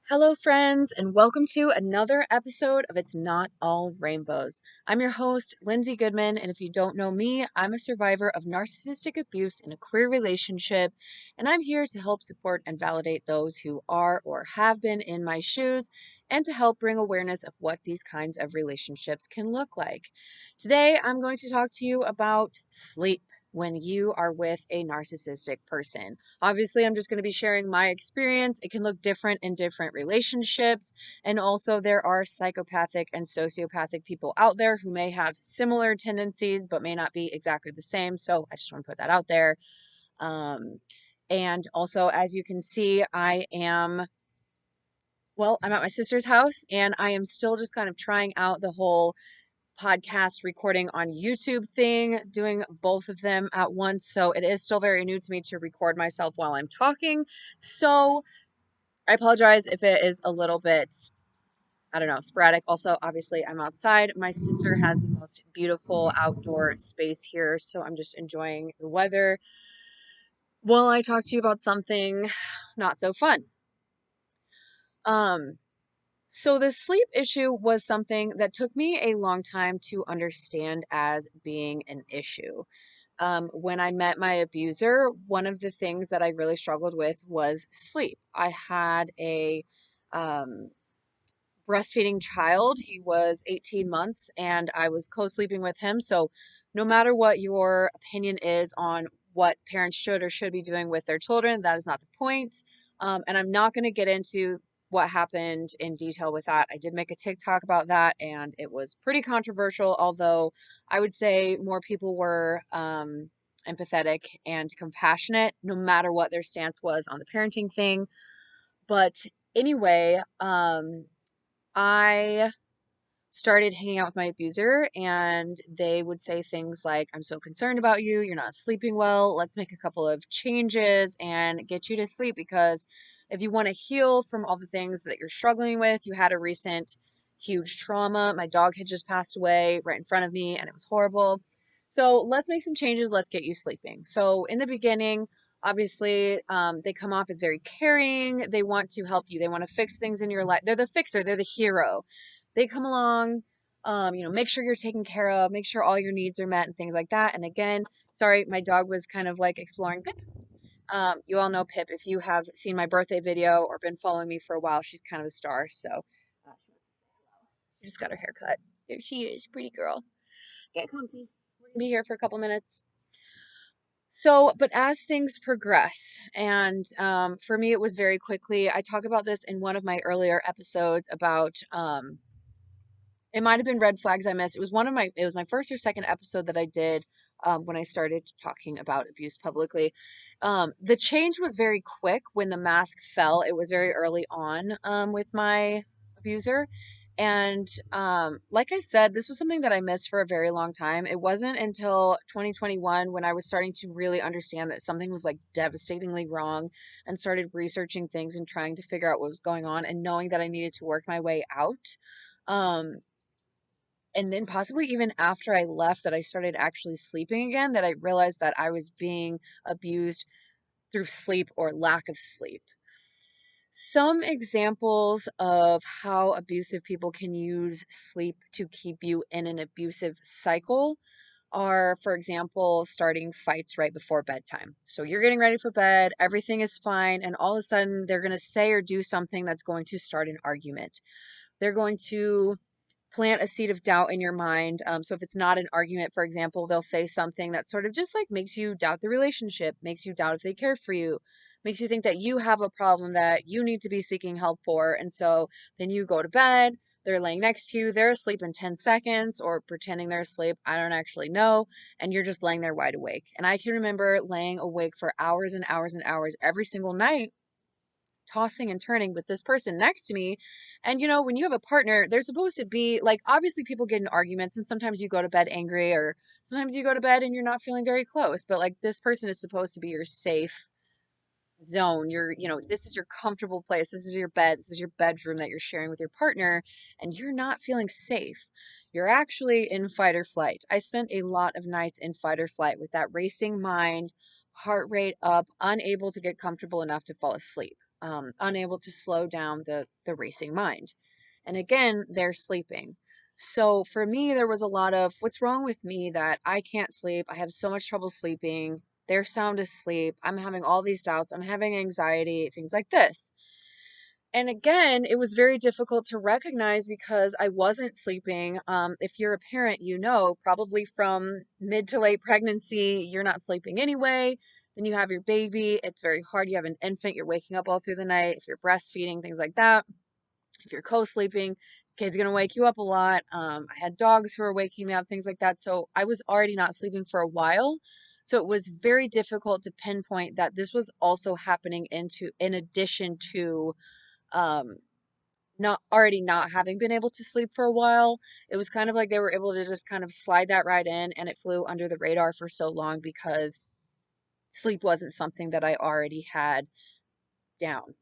Hello, friends, and welcome to another episode of It's Not All Rainbows. I'm your host, Lindsay Goodman, and if you don't know me, I'm a survivor of narcissistic abuse in a queer relationship, and I'm here to help support and validate those who are or have been in my shoes and to help bring awareness of what these kinds of relationships can look like. Today, I'm going to talk to you about sleep when you are with a narcissistic person. Obviously, I'm just going to be sharing my experience. It can look different in different relationships. And also, there are psychopathic and sociopathic people out there who may have similar tendencies, but may not be exactly the same. So I just want to put that out there. Um, and also, as you can see, I'm at my sister's house and I am still just kind of trying out the whole podcast recording on YouTube thing, doing both of them at once. So it is still very new to me to record myself while I'm talking. So I apologize if it is a little bit, I don't know, sporadic. Also, obviously, I'm outside. My sister has the most beautiful outdoor space here. So I'm just enjoying the weather while I talk to you about something not so fun. Um, So, the sleep issue was something that took me a long time to understand as being an issue. When I met my abuser, one of the things that I really struggled with was sleep. I had a um, breastfeeding child. He was 18 months and I was co sleeping with him. So, no matter what your opinion is on what parents should or should be doing with their children, that is not the point. And I'm not going to get into what happened in detail with that. I did make a TikTok about that and it was pretty controversial, although I would say more people were empathetic and compassionate, no matter what their stance was on the parenting thing. But anyway, I started hanging out with my abuser and they would say things like, I'm so concerned about you. You're not sleeping well. Let's make a couple of changes and get you to sleep because if you want to heal from all the things that you're struggling with, you had a recent huge trauma. My dog had just passed away right in front of me and it was horrible. So let's make some changes. Let's get you sleeping. So in the beginning, obviously, they come off as very caring. They want to help you. They want to fix things in your life. They're the fixer. They're the hero. They come along, make sure you're taken care of, make sure all your needs are met and things like that. And again, sorry, my dog was kind of like exploring Pip. You all know Pip. If you have seen my birthday video or been following me for a while, she's kind of a star. So she just got her hair cut. There she is, pretty girl. Get comfy. We're gonna be here for a couple minutes. So, but as things progress, and for me, it was very quickly. I talk about this in one of my earlier episodes about it might have been red flags I missed. It was my first or second episode that I did when I started talking about abuse publicly. The change was very quick when the mask fell. It was very early on with my abuser. And like I said, this was something that I missed for a very long time. It wasn't until 2021 when I was starting to really understand that something was like devastatingly wrong and started researching things and trying to figure out what was going on and knowing that I needed to work my way out. Um, and then possibly even after I left that I started actually sleeping again, that I realized that I was being abused through sleep or lack of sleep. Some examples of how abusive people can use sleep to keep you in an abusive cycle are, for example, starting fights right before bedtime. So you're getting ready for bed, everything is fine, and all of a sudden they're going to say or do something that's going to start an argument. They're going to plant a seed of doubt in your mind. So if it's not an argument, for example, they'll say something that sort of just like makes you doubt the relationship, makes you doubt if they care for you, makes you think that you have a problem that you need to be seeking help for. And so then you go to bed, they're laying next to you, they're asleep in 10 seconds or pretending they're asleep. I don't actually know. And you're just laying there wide awake. And I can remember laying awake for hours and hours and hours every single night tossing and turning with this person next to me. And when you have a partner, they're supposed to be like, obviously people get in arguments and sometimes you go to bed angry or sometimes you go to bed and you're not feeling very close, but like this person is supposed to be your safe zone. This is your comfortable place. This is your bed. This is your bedroom that you're sharing with your partner and you're not feeling safe. You're actually in fight or flight. I spent a lot of nights in fight or flight with that racing mind, heart rate up, unable to get comfortable enough to fall asleep. unable to slow down the racing mind. And again, they're sleeping. So for me, there was a lot of what's wrong with me that I can't sleep. I have so much trouble sleeping. They're sound asleep. I'm having all these doubts. I'm having anxiety, things like this. And again, it was very difficult to recognize because I wasn't sleeping. If you're a parent, you know, probably from mid to late pregnancy, you're not sleeping anyway. Then you have your baby. It's very hard. You have an infant. You're waking up all through the night. If you're breastfeeding, things like that. If you're co-sleeping, kid's gonna wake you up a lot. I had dogs who were waking me up, things like that. So I was already not sleeping for a while. So it was very difficult to pinpoint that this was also happening in addition to um not having been able to sleep for a while. It was kind of like they were able to just kind of slide that right in, and it flew under the radar for so long because sleep wasn't something that I already had down.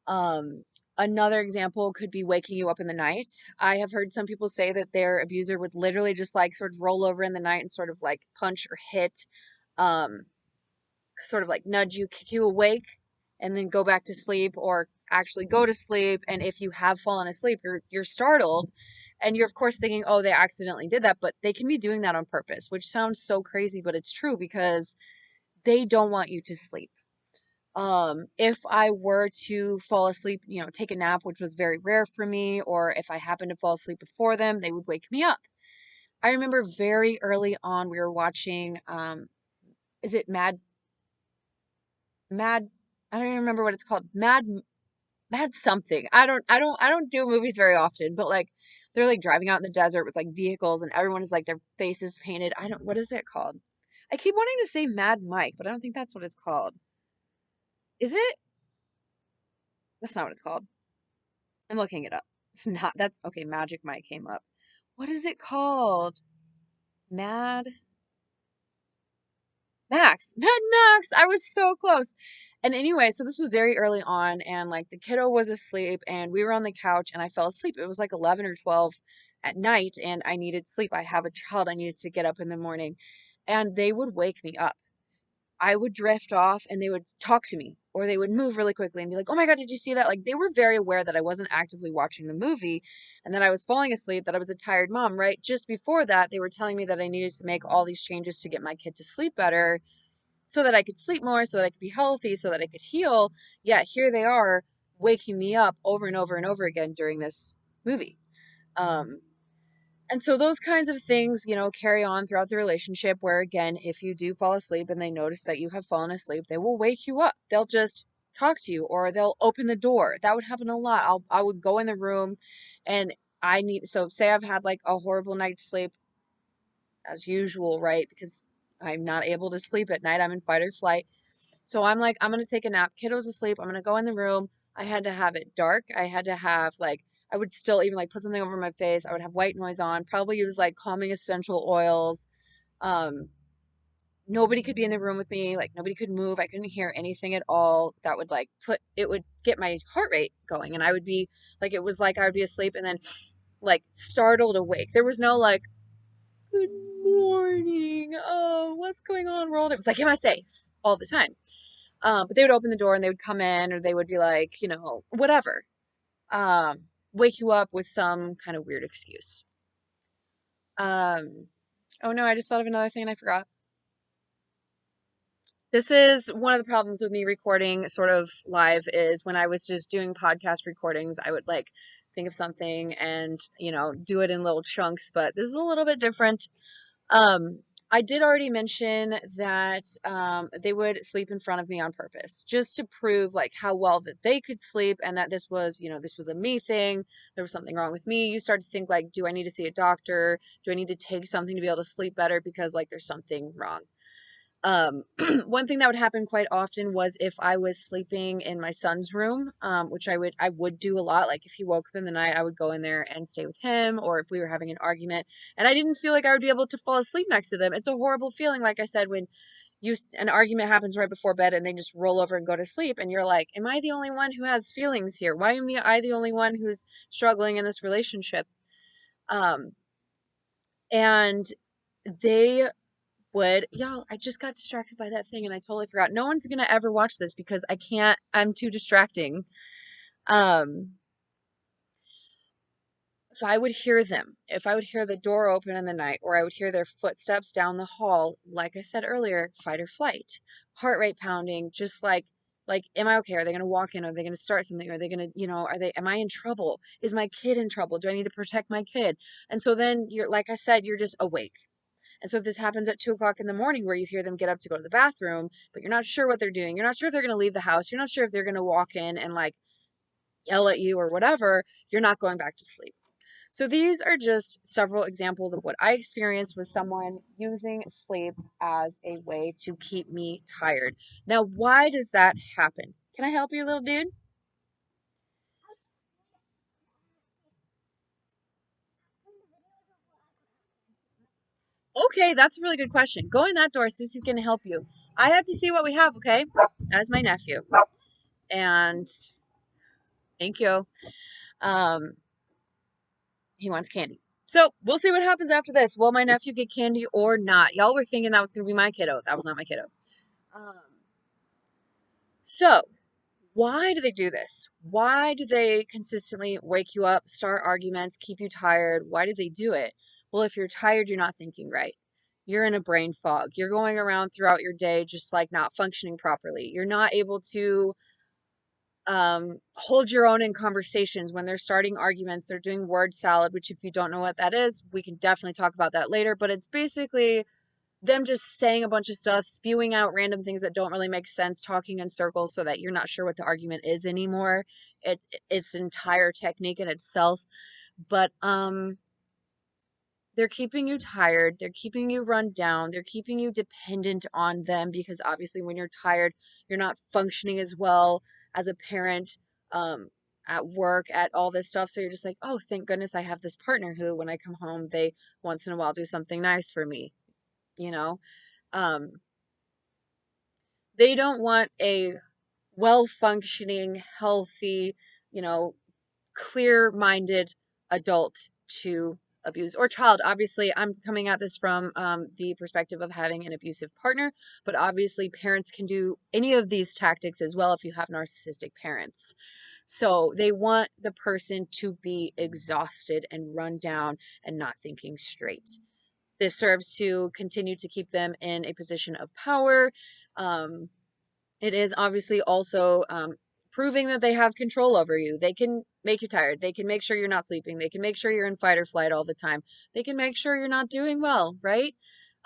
Um, Another example could be waking you up in the night. I have heard some people say that their abuser would literally just like sort of roll over in the night and sort of like punch or hit, um, sort of like nudge you, kick you awake, and then go back to sleep, or actually go to sleep. And if you have fallen asleep, you're startled, and you're of course thinking, "Oh, they accidentally did that," but they can be doing that on purpose, which sounds so crazy, but it's true because they don't want you to sleep. If I were to fall asleep, take a nap, which was very rare for me, or if I happened to fall asleep before them, they would wake me up. I remember very early on we were watching is it Mad I don't even remember what it's called. Mad something. I don't do movies very often, but like they're like driving out in the desert with like vehicles and everyone is like their faces painted. I don't What is it called? I keep wanting to say Mad Mike, but I don't think that's what it's called. Is it? That's not what it's called. I'm looking it up. It's not, that's okay. Magic Mike came up. What is it called? Mad Mad Max. I was so close. And anyway, so this was very early on, and like the kiddo was asleep, and we were on the couch, and I fell asleep. It was like 11 or 12 at night, and I needed sleep. I have a child. I needed to get up in the morning, and they would wake me up. I would drift off and they would talk to me, or they would move really quickly and be like, "Oh my God, did you see that?" Like they were very aware that I wasn't actively watching the movie and that I was falling asleep, that I was a tired mom, right? Just before that, they were telling me that I needed to make all these changes to get my kid to sleep better so that I could sleep more, so that I could be healthy, so that I could heal. Yet here they are waking me up over and over and over again during this movie. Um, and so those kinds of things, carry on throughout the relationship where, again, if you do fall asleep and they notice that you have fallen asleep, they will wake you up. They'll just talk to you or they'll open the door. That would happen a lot. I would go in the room and so say I've had like a horrible night's sleep as usual, right? Because I'm not able to sleep at night. I'm in fight or flight. So I'm like, I'm going to take a nap. Kiddo's asleep. I'm going to go in the room. I had to have it dark. I had to have like, I would still even like put something over my face. I would have white noise on, probably use like calming essential oils. Um, Nobody could be in the room with me. Like nobody could move. I couldn't hear anything at all. That would it would get my heart rate going. And I would be like, it was like I would be asleep and then like startled awake. There was no like, good morning. Oh, what's going on, world? It was like, am I safe all the time? But they would open the door and they would come in, or they would be like, whatever, um, wake you up with some kind of weird excuse. Um, oh no, I just thought of another thing and I forgot. This is one of the problems with me recording sort of live is when I was just doing podcast recordings, I would like think of something and, do it in little chunks, but this is a little bit different. Um, I did already mention that they would sleep in front of me on purpose, just to prove like how well that they could sleep and that this was a me thing. There was something wrong with me. You start to think like, do I need to see a doctor? Do I need to take something to be able to sleep better because like there's something wrong? One thing that would happen quite often was if I was sleeping in my son's room, which I would do a lot. Like if he woke up in the night, I would go in there and stay with him, or if we were having an argument and I didn't feel like I would be able to fall asleep next to them. It's a horrible feeling. Like I said, when an argument happens right before bed and they just roll over and go to sleep and you're like, am I the only one who has feelings here? Why am I the only one who's struggling in this relationship? Um, and they would, y'all, I just got distracted by that thing and I totally forgot. No one's gonna ever watch this because I can't, I'm too distracting. Um, if I would hear them, if I would hear the door open in the night, or I would hear their footsteps down the hall, like I said earlier, fight or flight, heart rate pounding, just like, am I okay? Are they going to walk in? Are they going to start something? Are they going to, am I in trouble? Is my kid in trouble? Do I need to protect my kid? And so then you're, like I said, you're just awake. And so if this happens at 2 o'clock in the morning where you hear them get up to go to the bathroom, but you're not sure what they're doing, you're not sure if they're going to leave the house, you're not sure if they're going to walk in and like yell at you or whatever, you're not going back to sleep. So these are just several examples of what I experienced with someone using sleep as a way to keep me tired. Now, why does that happen? Can I help you, little dude? Okay, that's a really good question. Go in that door. Sissy's going to help you. I have to see what we have, okay? That is my nephew. And thank you. Um, he wants candy. So we'll see what happens after this. Will my nephew get candy or not? Y'all were thinking that was going to be my kiddo. That was not my kiddo. Um, so why do they do this? Why do they consistently wake you up, start arguments, keep you tired? Why do they do it? Well, if you're tired, you're not thinking right. You're in a brain fog. You're going around throughout your day just like not functioning properly. You're not able to hold your own in conversations when they're starting arguments. They're doing word salad, which, if you don't know what that is, we can definitely talk about that later. But it's basically them just saying a bunch of stuff, spewing out random things that don't really make sense, talking in circles so that you're not sure what the argument is anymore. It's an entire technique in itself. But they're keeping you tired, they're keeping you run down, they're keeping you dependent on them because obviously when you're tired, you're not functioning as well as a parent, um, at work, at all this stuff. So you're just like, oh, thank goodness I have this partner who, when I come home, they once in a while do something nice for me, you know? Um, they don't want a well functioning, healthy, you know, clear minded adult to abuse or child. Obviously, I'm coming at this from the perspective of having an abusive partner, but obviously, parents can do any of these tactics as well if you have narcissistic parents. So they want the person to be exhausted and run down and not thinking straight. This serves to continue to keep them in a position of power. Um, it is obviously also proving that they have control over you. They can make you tired. They can make sure you're not sleeping. They can make sure you're in fight or flight all the time. They can make sure you're not doing well, right?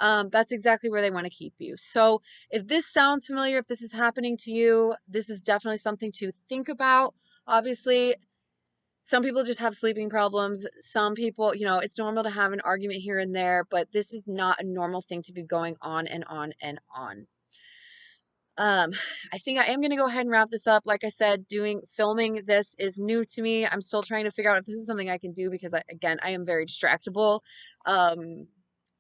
That's exactly where they want to keep you. So if this sounds familiar, if this is happening to you, this is definitely something to think about. Obviously, some people just have sleeping problems. Some people, it's normal to have an argument here and there, but this is not a normal thing to be going on and on and on. Um, I think I am going to go ahead and wrap this up. Like I said, filming this is new to me. I'm still trying to figure out if this is something I can do because I am very distractible. Um,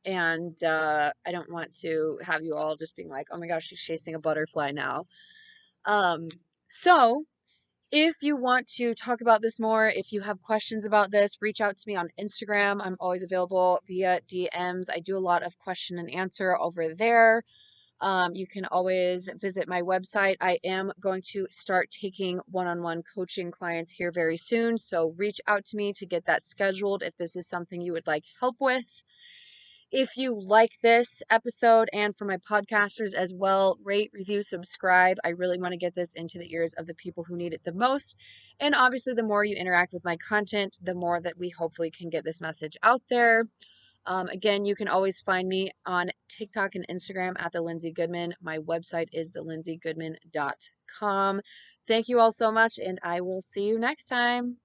and I don't want to have you all just being like, oh my gosh, she's chasing a butterfly now. Um, so if you want to talk about this more, if you have questions about this, reach out to me on Instagram. I'm always available via DMs. I do a lot of question and answer over there. You can always visit my website. I am going to start taking one-on-one coaching clients here very soon. So reach out to me to get that scheduled if this is something you would like help with. If you like this episode and for my podcasters as well, rate, review, subscribe. I really want to get this into the ears of the people who need it the most. And obviously, the more you interact with my content, the more that we hopefully can get this message out there. Again, you can always find me on TikTok and Instagram at the Lindsay Goodman. My website is thelindsaygoodman.com. Thank you all so much, and I will see you next time.